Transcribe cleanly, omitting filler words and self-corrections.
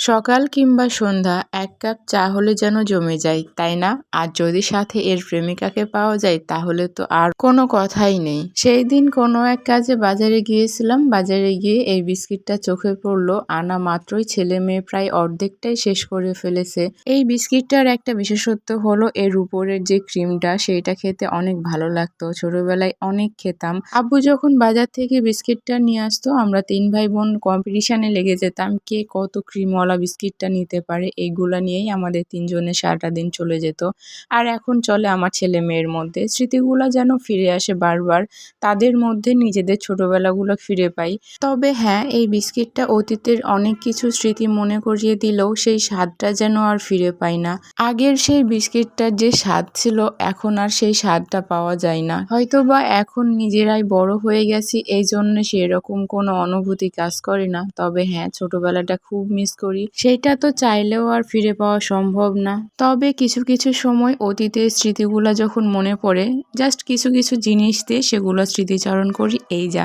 সকাল কিংবা সন্ধ্যা ১ কাপ চা হলে যেন জমে যায়, তাই না? আর যদি সাথে এর প্রেমিকাকে পাওয়া যায় তাহলে তো আর কোনো কথাই নেই। সেই দিন কোনো এক কাজে বাজারে গিয়েছিলাম। বাজারে গিয়ে এই বিস্কিটটা চোখে পড়লো। আনা মাত্রই ছেলে-মেয়ে প্রায় অর্ধেকটাই শেষ করে ফেলেছে। এই বিস্কিটটার একটা বিশেষত্ব হলো এর উপরের যে ক্রিমটা সেইটা খেতে অনেক ভালো লাগতো। ছোটবেলায় অনেক খেতাম। আব্বু যখন বাজার থেকে বিস্কিটটা নিয়ে আসতো আমরা ৩ ভাই বোন কম্পিটিশনে লেগে যেতাম কে কত ক্রিমওয়ালা বিস্কিটটা নিতে পারে। এইগুলা নিয়েই আমাদের ৩ জনের সারাটা দিন চলে যেত। আর এখন চলে আমার ছেলে-মেয়ের মধ্যে। স্মৃতিগুলা যেন ফিরে আসে বারবার। তাদের মধ্যে নিজেদের ছোটবেলাগুলো ফিরে পাই। তবে হ্যাঁ, এই বিস্কিটটা অতীতের অনেক কিছু স্মৃতি মনে করিয়ে দিলেও সেই স্বাদটা যেন আর ফিরে পাই না। আগের সেই বিস্কিটটার যে স্বাদ ছিল এখন আর সেই স্বাদটা পাওয়া যায় না। হয়তোবা এখন নিজেরাই বড় হয়ে গেছি এইজন্য সেরকম কোনো অনুভূতি কাজ করে না। তবে হ্যাঁ, ছোটবেলাটা খুব মিস করি। সেইটা তো চাইলেও আর ফিরে পাওয়া সম্ভব না। তবে কিছু, কিছু সময় অতীতের স্মৃতিগুলা যখন মনে পড়ে জাস্ট কিছু, কিছু জিনিস দিয়ে সেগুলো স্মৃতিচারণ করি এই যা।